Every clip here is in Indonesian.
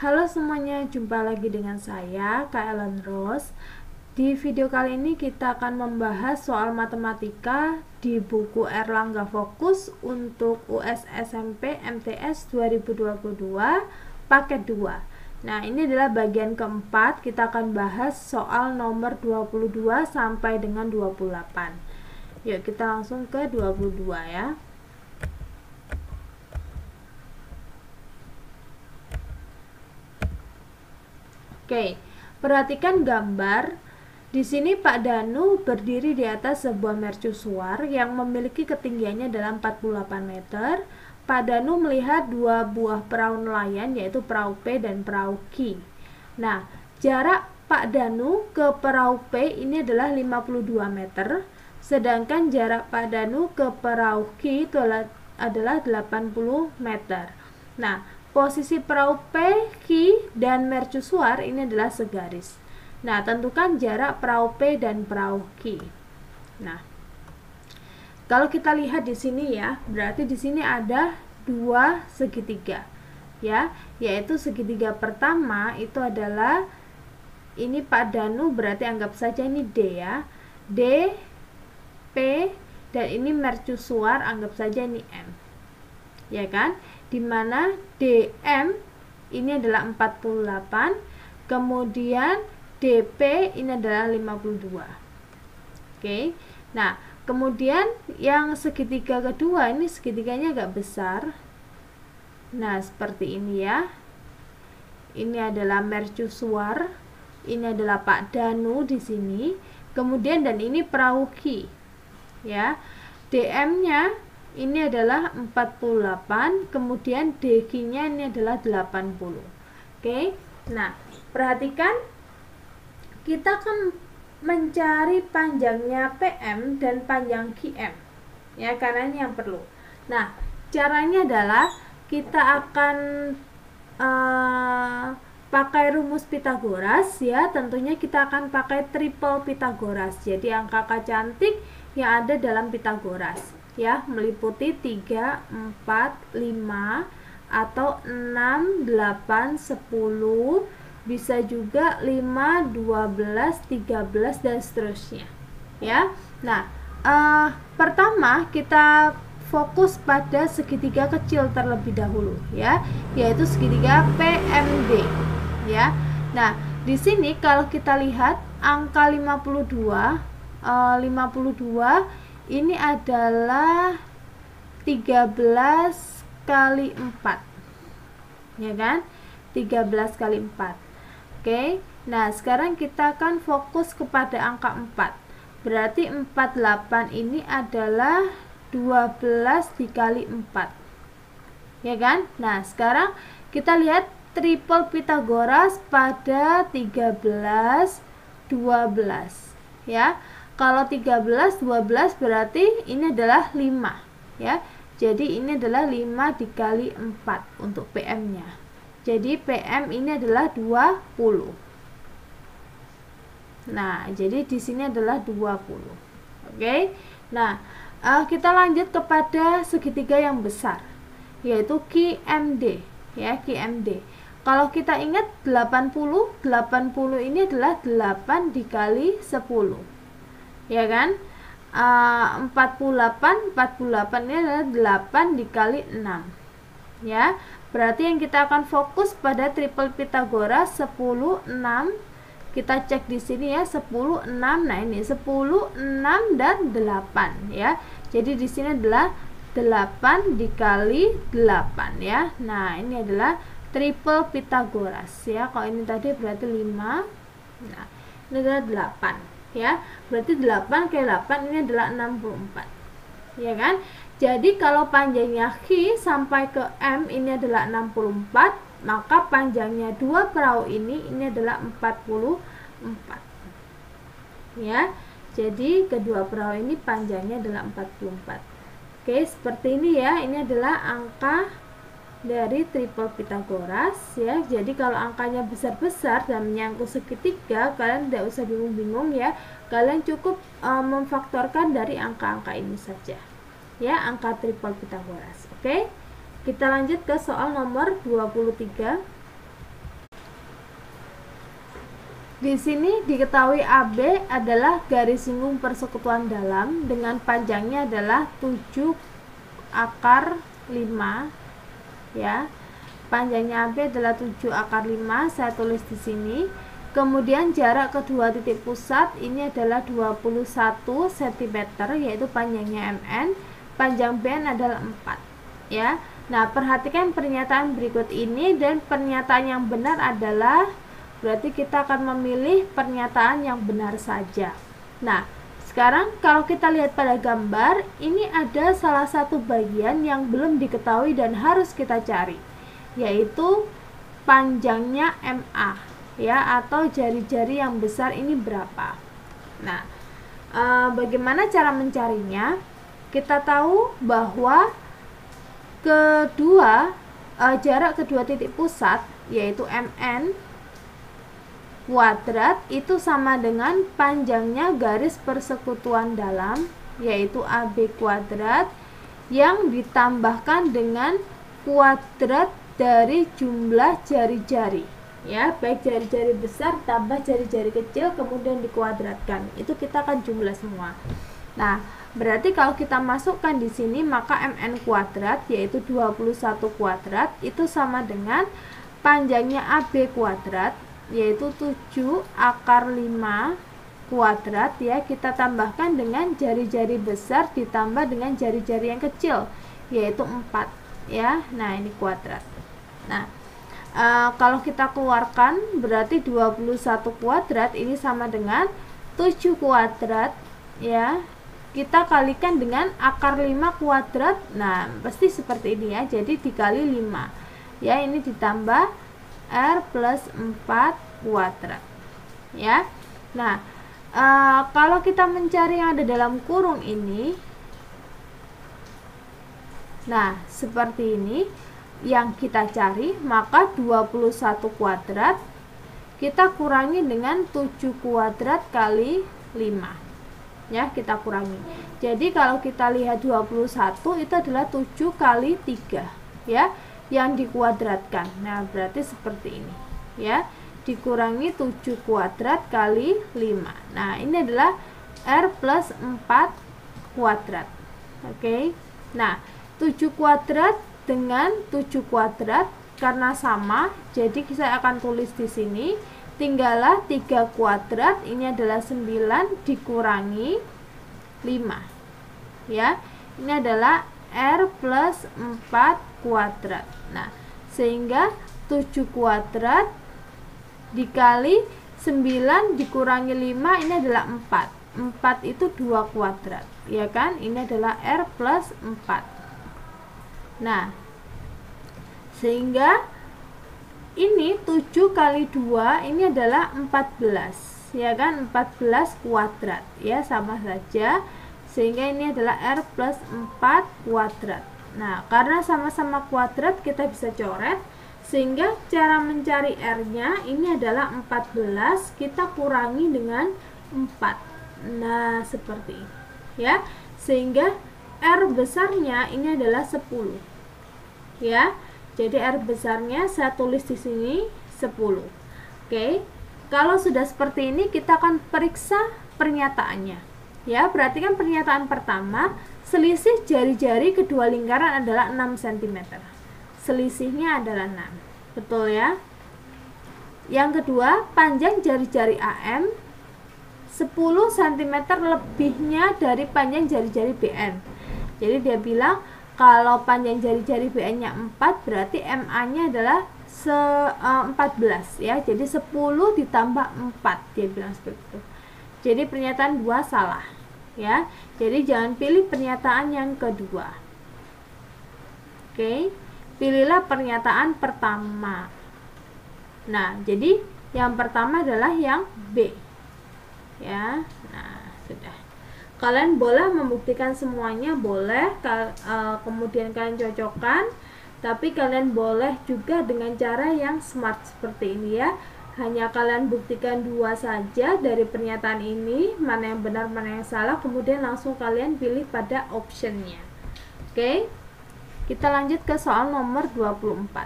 Halo semuanya, jumpa lagi dengan saya, Kak Ellen Rose. Di video kali ini kita akan membahas soal matematika di buku Erlangga Fokus untuk US SMP MTS 2022 paket 2. Nah, ini adalah bagian keempat. Kita akan bahas soal nomor 22 sampai dengan 28. Yuk, kita langsung ke 22 ya. Oke, perhatikan gambar. Di sini Pak Danu berdiri di atas sebuah mercusuar yang memiliki ketinggiannya dalam 48 meter. Pak Danu melihat dua buah perahu nelayan, yaitu perahu P dan perahu Q. Nah, jarak Pak Danu ke perahu P ini adalah 52 meter, sedangkan jarak Pak Danu ke perahu Q itu adalah 80 meter. Nah, posisi perahu P, Q, dan mercusuar ini adalah segaris. Nah, tentukan jarak perahu P dan perahu Q. Nah, kalau kita lihat di sini ya, berarti di sini ada dua segitiga, ya, yaitu segitiga pertama itu adalah ini Pak Danu, berarti anggap saja ini D ya, D, P, dan ini mercusuar, anggap saja ini M, ya kan? Dimana DM ini adalah 48, kemudian DP ini adalah 52. Oke. Nah, kemudian yang segitiga kedua ini segitiganya agak besar. Nah, seperti ini ya. Ini adalah mercusuar, ini adalah Pak Danu di sini. Kemudian dan ini perahu Q. Ya. DM-nya ini adalah 48, kemudian DQ-nya ini adalah 80. Oke. Nah, perhatikan kita akan mencari panjangnya PM dan panjang QM. Ya, karena ini yang perlu. Nah, caranya adalah kita akan pakai rumus Pitagoras ya. Tentunya kita akan pakai triple Pitagoras. Jadi angka cantik yang ada dalam Pitagoras ya, meliputi 3, 4, 5 atau 6, 8, 10, bisa juga 5, 12, 13 dan seterusnya ya. Nah, pertama kita fokus pada segitiga kecil terlebih dahulu ya, yaitu segitiga PMD ya. Nah, di sini kalau kita lihat angka 52 ini adalah 13 kali 4 ya kan, 13 kali 4. Oke, nah sekarang kita akan fokus kepada angka 4, berarti 48 ini adalah 12 dikali 4 ya kan. Nah sekarang kita lihat triple Pitagoras pada 13, 12 ya. Kalau 13, 12 berarti ini adalah 5 ya. Jadi ini adalah 5 dikali 4 untuk PM nya. Jadi PM ini adalah 20. Nah, jadi di sini adalah 20. Oke. Nah, kita lanjut kepada segitiga yang besar, yaitu QMD ya, QMD. Kalau kita ingat 80 ini adalah 8 dikali 10 ya kan. 48 ini adalah 8 dikali 6 ya. Berarti yang kita akan fokus pada triple Pitagoras 10, 6. Kita cek di sini ya, 10, 6. Nah, ini 10, 6 dan 8 ya. Jadi di sini adalah 8 dikali 8 ya. Nah, ini adalah triple Pitagoras ya. Kalau ini tadi berarti 5. Nah, ini adalah 8 ya. Berarti 8 kali 8 ini adalah 64 ya kan. Jadi kalau panjangnya Q sampai ke M ini adalah 64, maka panjangnya dua perahu ini adalah 44 ya. Jadi kedua perahu ini panjangnya adalah 44. Oke, seperti ini ya. Ini adalah angka dari triple Pitagoras ya. Jadi kalau angkanya besar-besar dan menyangkut segitiga, kalian tidak usah bingung-bingung ya. Kalian cukup memfaktorkan dari angka-angka ini saja ya, angka triple Pitagoras. Oke, kita lanjut ke soal nomor 23. Di sini diketahui AB adalah garis singgung persekutuan dalam dengan panjangnya adalah 7 akar 5 ya. Panjangnya AB adalah 7 akar 5, saya tulis di sini. Kemudian jarak kedua titik pusat ini adalah 21 cm yaitu panjangnya MN, panjang BN adalah 4 ya. Nah, perhatikan pernyataan berikut ini dan pernyataan yang benar adalah berarti kita akan memilih pernyataan yang benar saja. Nah, sekarang kalau kita lihat pada gambar, ini ada salah satu bagian yang belum diketahui dan harus kita cari, yaitu panjangnya MA ya, atau jari-jari yang besar ini berapa. Nah, bagaimana cara mencarinya? Kita tahu bahwa jarak kedua titik pusat yaitu MN kuadrat itu sama dengan panjangnya garis persekutuan dalam yaitu AB kuadrat yang ditambahkan dengan kuadrat dari jumlah jari-jari ya, baik jari-jari besar tambah jari-jari kecil kemudian dikuadratkan, itu kita akan jumlah semua. Nah, berarti kalau kita masukkan di sini maka MN kuadrat yaitu 21 kuadrat itu sama dengan panjangnya AB kuadrat yaitu 7 akar 5 kuadrat ya, kita tambahkan dengan jari-jari besar ditambah dengan jari-jari yang kecil yaitu 4 ya. Nah, ini kuadrat. Nah, kalau kita keluarkan berarti 21 kuadrat ini sama dengan 7 kuadrat ya, kita kalikan dengan akar 5 kuadrat. Nah, pasti seperti ini ya, jadi dikali 5 ya, ini ditambah R plus 4 kuadrat ya. Nah, kalau kita mencari yang ada dalam kurung ini, nah seperti ini yang kita cari, maka 21 kuadrat kita kurangi dengan 7 kuadrat kali 5 ya, kita kurangi. Jadi kalau kita lihat 21 itu adalah 7 kali 3 ya, yang dikuadratkan. Nah, berarti seperti ini ya, dikurangi 7 kuadrat kali 5. Nah, ini adalah R plus 4 kuadrat. Oke. Nah, 7 kuadrat dengan 7 kuadrat karena sama, jadi saya akan tulis di sini tinggallah 3 kuadrat, ini adalah 9 dikurangi 5 ya, ini adalah R plus 4 kuadrat. Nah, sehingga 7 kuadrat dikali 9 dikurangi 5 ini adalah 4. 4 itu 2 kuadrat ya kan, ini adalah R plus 4. Nah, sehingga ini 7 kali 2 ini adalah 14 ya kan, 14 kuadrat ya, sama saja, sehingga ini adalah R plus 4 kuadrat. Nah, karena sama-sama kuadrat kita bisa coret, sehingga cara mencari R nya ini adalah 14 kita kurangi dengan 4. Nah, seperti ini ya, sehingga R besarnya ini adalah 10 ya. Jadi R besarnya saya tulis di sini 10. Oke. Kalau sudah seperti ini kita akan periksa pernyataannya. Ya, perhatikan pernyataan pertama, selisih jari-jari kedua lingkaran adalah 6 cm. Selisihnya adalah 6. Betul ya? Yang kedua, panjang jari-jari AM 10 cm lebihnya dari panjang jari-jari BN. Jadi dia bilang kalau panjang jari-jari BN-nya 4, berarti MA-nya adalah 14 ya. Jadi 10 ditambah 4, dia bilang seperti itu. Jadi pernyataan 2 salah ya. Jadi jangan pilih pernyataan yang kedua. Oke, pilihlah pernyataan pertama. Nah, jadi yang pertama adalah yang B ya. Nah, sudah. Kalian boleh membuktikan semuanya, boleh, kemudian kalian cocokkan, tapi kalian boleh juga dengan cara yang smart seperti ini ya. Hanya kalian buktikan 2 saja dari pernyataan ini, mana yang benar mana yang salah, kemudian langsung kalian pilih pada optionnya. Oke, kita lanjut ke soal nomor 24.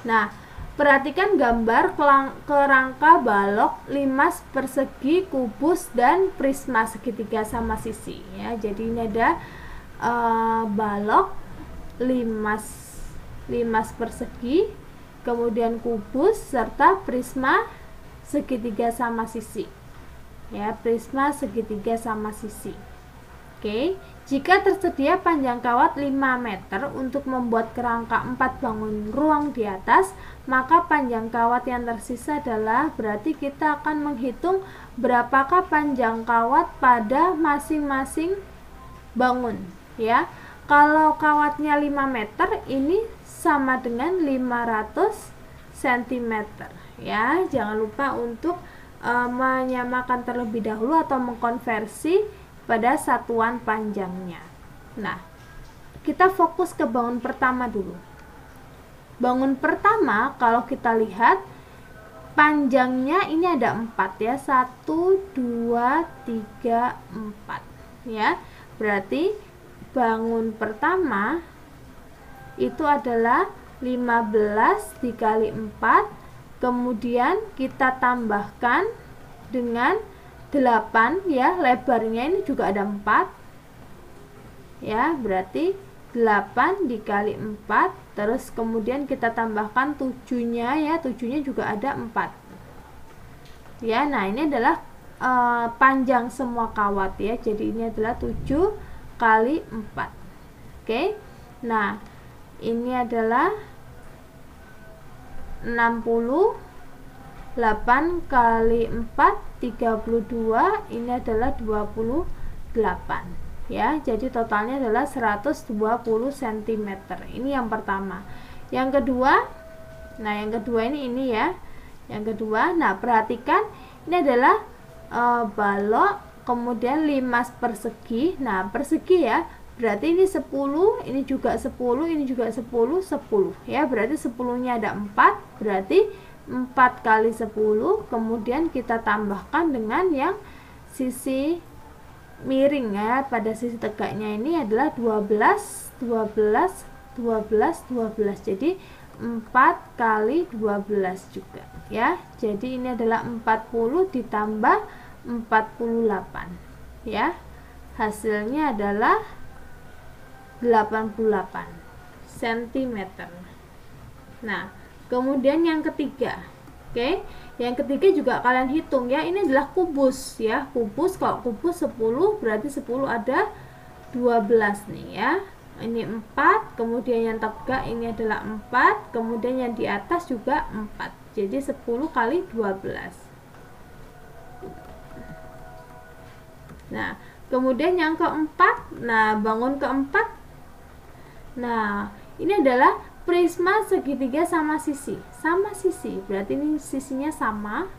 Nah, perhatikan gambar kerangka balok, limas persegi, kubus, dan prisma segitiga sama sisi ya. Jadi ini ada balok, limas persegi, kemudian kubus, serta prisma segitiga sama sisi ya, prisma segitiga sama sisi. Oke, jika tersedia panjang kawat 5 meter untuk membuat kerangka 4 bangun ruang di atas, maka panjang kawat yang tersisa adalah, berarti kita akan menghitung berapakah panjang kawat pada masing-masing bangun ya. Kalau kawatnya 5 meter, ini sama dengan 500 cm ya. Jangan lupa untuk menyamakan terlebih dahulu atau mengkonversi pada satuan panjangnya. Nah, kita fokus ke bangun pertama dulu. Bangun pertama, kalau kita lihat panjangnya ini ada 4 ya, 1, 2, 3, 4 ya. Berarti bangun pertama itu adalah 15 dikali 4, kemudian kita tambahkan dengan 8 ya, lebarnya ini juga ada 4 ya, berarti 8 dikali 4, terus kemudian kita tambahkan 7-nya ya, 7-nya juga ada 4 ya. Nah, ini adalah panjang semua kawat ya, jadi ini adalah 7 kali 4. Oke, nah ini adalah 60, 8 kali 4 32, ini adalah 28 ya. Jadi totalnya adalah 120 cm. Ini yang pertama. Yang kedua, nah yang kedua ini ya. Yang kedua, nah perhatikan ini adalah balok, kemudian limas persegi. Nah, persegi ya, berarti ini 10, ini juga 10, ini juga 10, 10 ya. Berarti 10-nya ada 4, berarti 4 kali 10, kemudian kita tambahkan dengan yang sisi miring ya, pada sisi tegaknya ini adalah 12, 12, 12, 12. Jadi 4 kali 12 juga ya. Jadi ini adalah 40 ditambah 48 ya. Hasilnya adalah 88 cm. Nah, kemudian yang ketiga, oke, yang ketiga juga kalian hitung ya. Ini adalah kubus ya, kubus. Kalau kubus 10, berarti 10 ada 12 nih ya. Ini 4, kemudian yang tegak ini adalah 4, kemudian yang di atas juga 4. Jadi 10 kali 12. Nah, kemudian yang keempat, nah bangun keempat, nah ini adalah prisma segitiga sama sisi, berarti ini sisinya sama,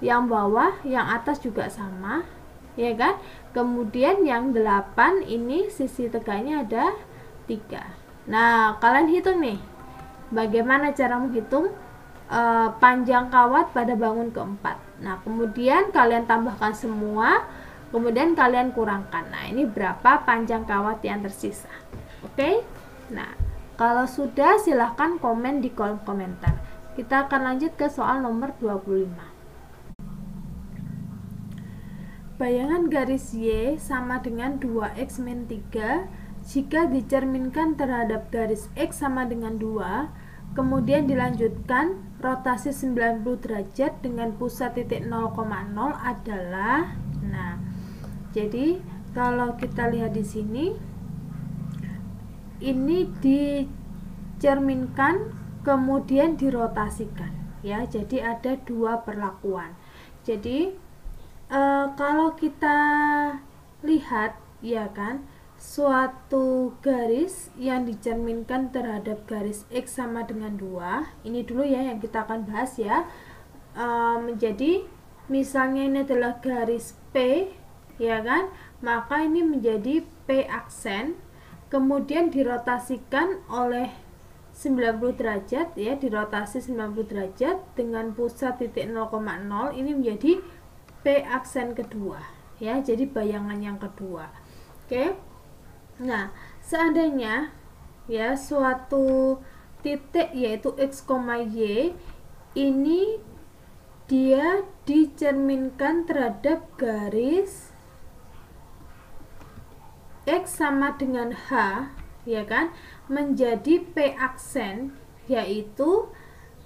yang bawah, yang atas juga sama ya kan. Kemudian yang 8 ini sisi tegaknya ada 3. Nah, kalian hitung nih bagaimana cara menghitung panjang kawat pada bangun keempat. Nah, kemudian kalian tambahkan semua, kemudian kalian kurangkan. Nah, ini berapa panjang kawat yang tersisa. Oke. Nah, kalau sudah, silahkan komen di kolom komentar. Kita akan lanjut ke soal nomor 25. Bayangan garis Y sama dengan 2X min 3 jika dicerminkan terhadap garis X sama dengan 2, kemudian dilanjutkan rotasi 90 derajat dengan pusat titik 0,0 adalah, nah, jadi kalau kita lihat di sini, ini dicerminkan kemudian dirotasikan ya. Jadi ada dua perlakuan. Jadi kalau kita lihat ya kan, suatu garis yang dicerminkan terhadap garis X sama dengan 2, ini dulu ya yang kita akan bahas ya. Menjadi misalnya ini adalah garis P ya kan, maka ini menjadi P aksen, kemudian dirotasikan oleh 90 derajat ya, dirotasi 90 derajat dengan pusat titik 0,0, ini menjadi P aksen kedua ya, jadi bayangan yang kedua. Oke. Nah, seandainya ya suatu titik yaitu X, Y ini dia dicerminkan terhadap garis X sama dengan H, ya kan, menjadi P aksen, yaitu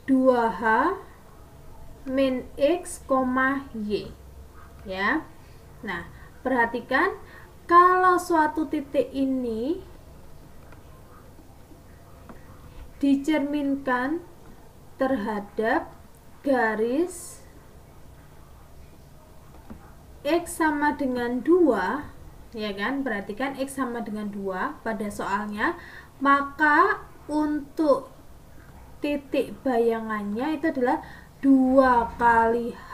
2H min X, Y, ya. Nah, perhatikan kalau suatu titik ini dicerminkan terhadap garis X sama dengan 2, ya kan, perhatikan X sama dengan 2 pada soalnya, maka untuk titik bayangannya itu adalah 2 kali H,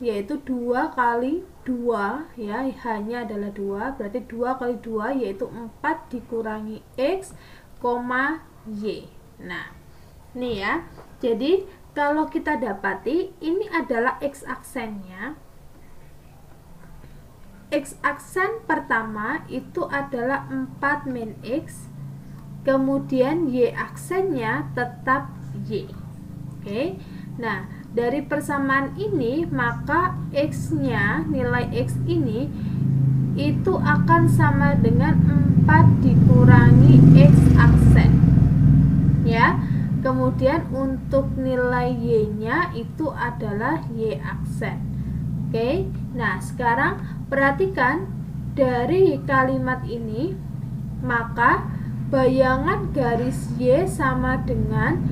yaitu 2 kali 2, ya, H-nya adalah 2, berarti 2 kali 2 yaitu 4 dikurangi X, Y. Nah, ini ya. Jadi, kalau kita dapati ini adalah X aksennya. X aksen pertama itu adalah 4 min X, kemudian Y aksennya tetap Y. Oke. Nah, dari persamaan ini maka X-nya, nilai X ini itu akan sama dengan 4 dikurangi X aksen, ya. Kemudian untuk nilai Y-nya itu adalah Y aksen. Oke. Nah, sekarang perhatikan dari kalimat ini, maka bayangan garis Y sama dengan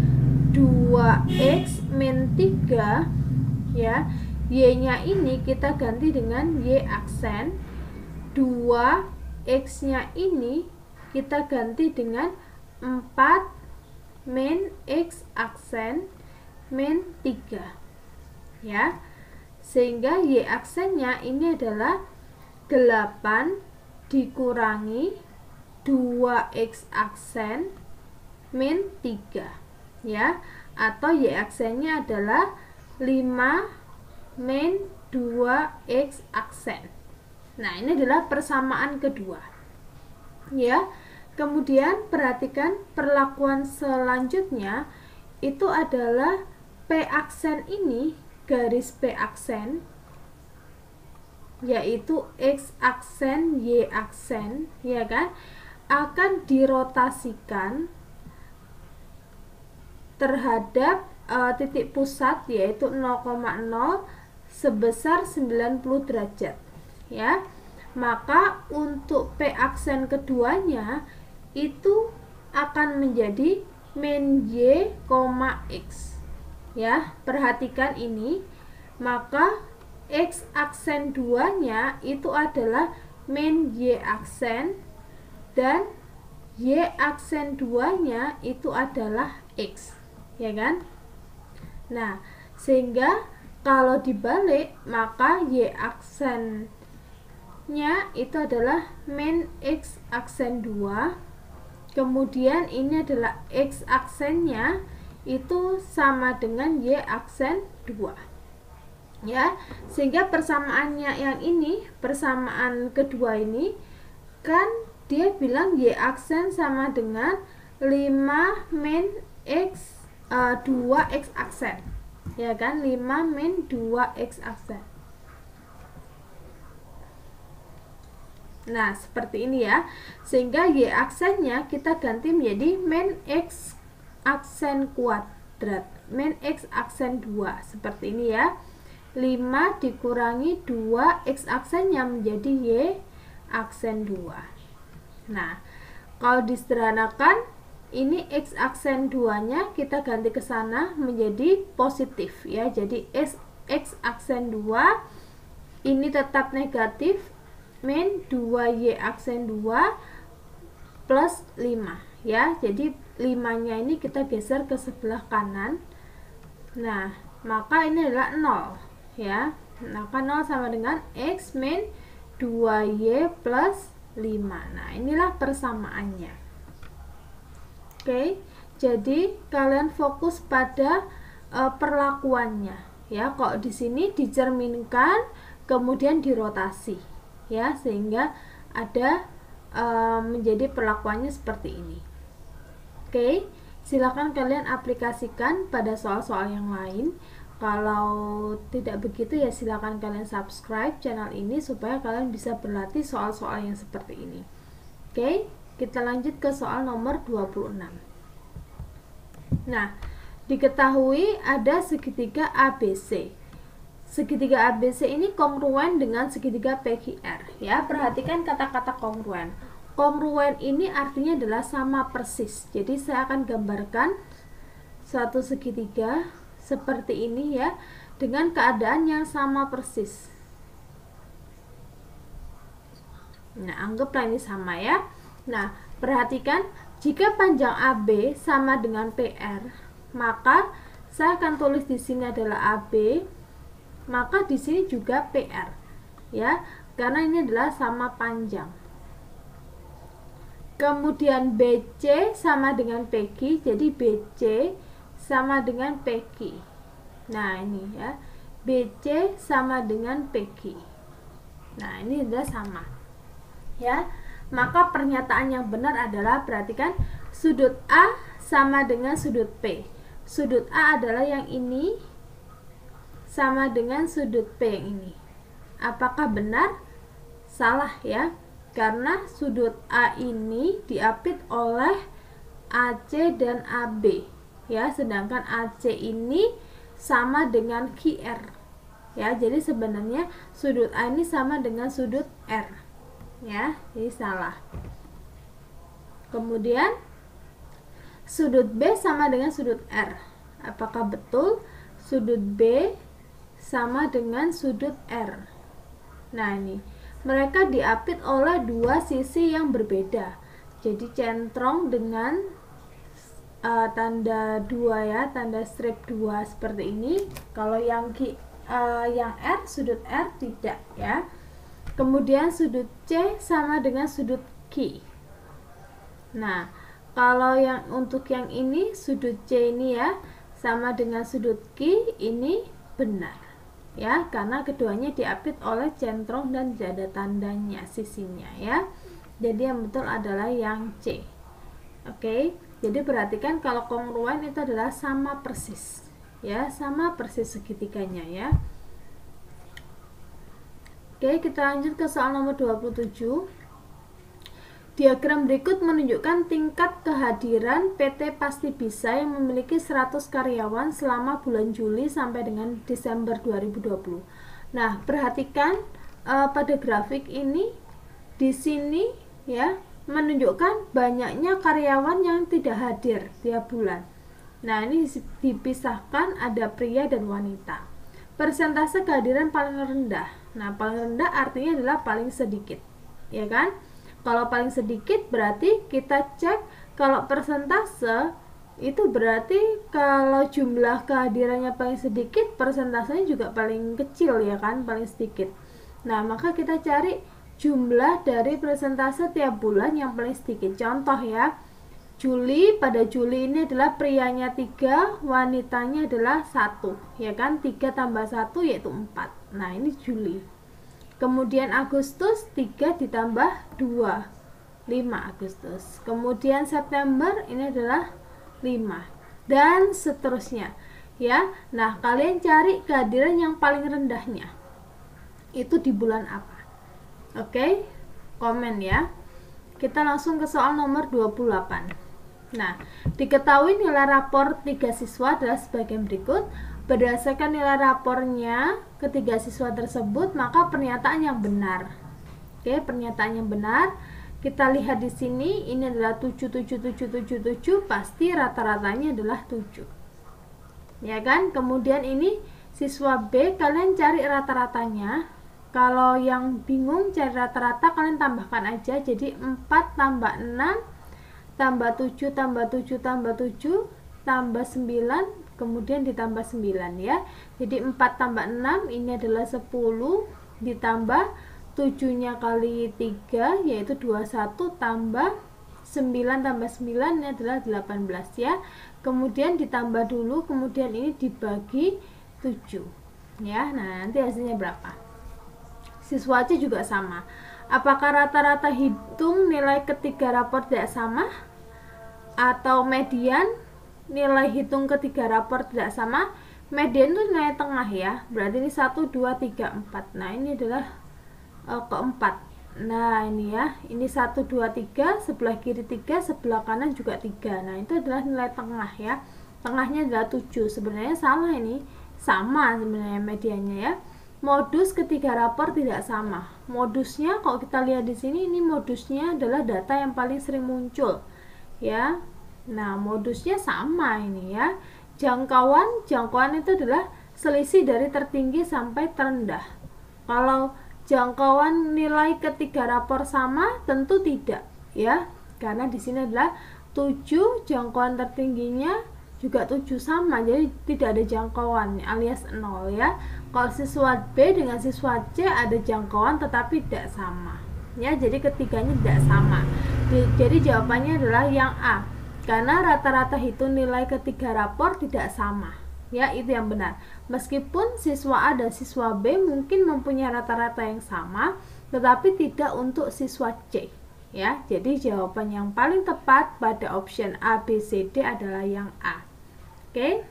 2X min 3, ya. Y-nya ini kita ganti dengan Y aksen, 2X-nya ini kita ganti dengan 4 min X aksen min 3, ya. Sehingga Y aksennya ini adalah 8 dikurangi 2X aksen min 3, ya, atau Y aksennya adalah 5 min 2X aksen. Nah, ini adalah persamaan kedua, ya. Kemudian perhatikan perlakuan selanjutnya itu adalah P aksen ini, garis P aksen, yaitu X aksen, Y aksen, ya kan, akan dirotasikan terhadap titik pusat yaitu 0,0 sebesar 90 derajat, ya. Maka untuk P aksen keduanya itu akan menjadi min Y, X, ya. Perhatikan ini, maka X aksen 2-nya itu adalah min Y aksen dan Y aksen 2-nya itu adalah X, ya kan. Nah, sehingga kalau dibalik maka Y aksennya itu adalah min X aksen 2, kemudian ini adalah X aksennya itu sama dengan Y aksen 2, ya. Sehingga persamaannya yang ini, persamaan kedua ini kan dia bilang Y aksen sama dengan 5 min X 2X aksen, ya kan, 5 min 2X aksen. Nah, seperti ini ya. Sehingga Y aksennya kita ganti menjadi min X aksen kuadrat, min X aksen 2, seperti ini ya. 5 dikurangi 2X aksennya menjadi Y aksen 2. Nah, kalau disederhanakan ini X aksen 2-nya kita ganti ke sana menjadi positif, ya. Jadi X aksen 2 ini tetap negatif, min 2Y aksen 2 plus 5, ya. Jadi 5-nya ini kita geser ke sebelah kanan. Nah, maka ini adalah 0, ya. Maka 0 sama dengan X min 2Y plus 5. Nah, inilah persamaannya. Oke, jadi kalian fokus pada perlakuannya, ya. Kok di sini dicerminkan kemudian dirotasi, ya, sehingga ada menjadi perlakuannya seperti ini. Oke, Silakan kalian aplikasikan pada soal-soal yang lain. Kalau tidak begitu ya silakan kalian subscribe channel ini supaya kalian bisa berlatih soal-soal yang seperti ini. Oke, kita lanjut ke soal nomor 26. Nah, diketahui ada segitiga ABC. Segitiga ABC ini kongruen dengan segitiga PQR. Ya, perhatikan kata-kata kongruen. Kongruen ini artinya adalah sama persis. Jadi saya akan gambarkan suatu segitiga seperti ini ya, dengan keadaan yang sama persis. Nah, anggaplah ini sama ya. Nah, perhatikan jika panjang AB sama dengan PR, maka saya akan tulis di sini adalah AB, maka di sini juga PR. Ya, karena ini adalah sama panjang. Kemudian BC sama dengan PQ, jadi BC sama dengan PQ. Nah, ini ya. BC sama dengan PQ. Nah, ini sudah sama. Ya. Maka pernyataan yang benar adalah, perhatikan, sudut A sama dengan sudut P. Sudut A adalah yang ini sama dengan sudut P yang ini. Apakah benar? Salah ya. Karena sudut A ini diapit oleh AC dan AB ya, sedangkan AC ini sama dengan QR ya. Jadi sebenarnya sudut A ini sama dengan sudut R ya, jadi salah. Kemudian sudut B sama dengan sudut R. Apakah betul sudut B sama dengan sudut R? Nah, ini mereka diapit oleh dua sisi yang berbeda. Jadi centrong dengan tanda 2 ya, tanda strip 2 seperti ini. Kalau yang R, sudut R tidak ya. Kemudian sudut C sama dengan sudut Q. Nah, kalau yang untuk yang ini sudut C ini ya sama dengan sudut Q, ini benar. Ya, karena keduanya diapit oleh centrong dan tidak ada tandanya sisinya ya. Jadi yang betul adalah yang C. Oke, jadi perhatikan kalau kongruen itu adalah sama persis ya, sama persis segitiganya ya. Oke, kita lanjut ke soal nomor 27. Diagram berikut menunjukkan tingkat kehadiran PT Pasti Bisa yang memiliki 100 karyawan selama bulan Juli sampai dengan Desember 2020. Nah, perhatikan pada grafik ini di sini ya menunjukkan banyaknya karyawan yang tidak hadir tiap bulan. Nah, ini dipisahkan ada pria dan wanita. Persentase kehadiran paling rendah. Nah, paling rendah artinya adalah paling sedikit, ya kan? Kalau paling sedikit berarti kita cek kalau persentase itu berarti kalau jumlah kehadirannya paling sedikit, persentasenya juga paling kecil ya kan, paling sedikit. Nah, maka kita cari jumlah dari persentase tiap bulan yang paling sedikit. Contoh ya, Juli, pada Juli ini adalah prianya 3, wanitanya adalah 1, ya kan? 3 tambah 1 yaitu 4. Nah, ini Juli. Kemudian Agustus 3 ditambah 2, 5 Agustus. Kemudian September ini adalah 5 dan seterusnya ya. Nah, kalian cari kehadiran yang paling rendahnya itu di bulan apa. Oke, komen ya. Kita langsung ke soal nomor 28. Nah, diketahui nilai rapor 3 siswa adalah sebagai berikut. Berdasarkan nilai rapornya ketiga siswa tersebut, maka pernyataan yang benar. Oke, pernyataan yang benar. Kita lihat di sini, ini adalah 7, pasti rata-ratanya adalah 7. Ya kan? Kemudian ini siswa B, kalian cari rata-ratanya. Kalau yang bingung cari rata-rata, kalian tambahkan aja. Jadi 4 tambah 6 tambah 7 tambah 7 tambah 7 tambah 9, kemudian ditambah 9 ya. Jadi 4 tambah 6 ini adalah 10, ditambah 7 nya kali 3 yaitu 21, tambah 9 tambah 9 ini adalah 18 ya. Kemudian ditambah dulu, kemudian ini dibagi 7 ya. Nah, nanti hasilnya berapa? Siswa C juga sama. Apakah rata-rata hitung nilai ketiga rapor tidak sama? Atau median? nilai hitung ketiga rapor tidak sama, median itu nilai tengah ya, berarti ini 1, 2, 3, 4. Nah ini adalah keempat. Nah ini ya, ini 1, 2, 3, sebelah kiri 3, sebelah kanan juga 3. Nah itu adalah nilai tengah ya, tengahnya adalah 7. Sebenarnya salah, ini sama sebenarnya mediannya ya. Modus ketiga rapor tidak sama. Modusnya kalau kita lihat di sini, ini modusnya adalah data yang paling sering muncul ya. Nah modusnya sama ini ya. Jangkauan itu adalah selisih dari tertinggi sampai terendah. Kalau jangkauan nilai ketiga rapor sama, tentu tidak ya, karena di sini adalah 7, jangkauan tertingginya juga 7 sama, jadi tidak ada jangkauan alias 0 ya. Kalau siswa B dengan siswa C ada jangkauan tetapi tidak sama ya, jadi ketiganya tidak sama. Jadi jawabannya adalah yang A, karena rata-rata hitung nilai ketiga rapor tidak sama ya, itu yang benar. Meskipun siswa A dan siswa B mungkin mempunyai rata-rata yang sama, tetapi tidak untuk siswa C ya. Jadi jawaban yang paling tepat pada option A, B, C, D adalah yang A. Oke.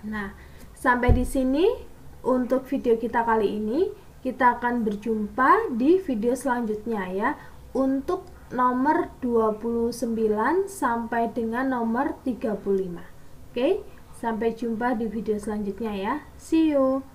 Nah, sampai di sini untuk video kita kali ini. Kita akan berjumpa di video selanjutnya ya, untuk nomor 29 sampai dengan nomor 35. Oke, sampai jumpa di video selanjutnya ya. See you.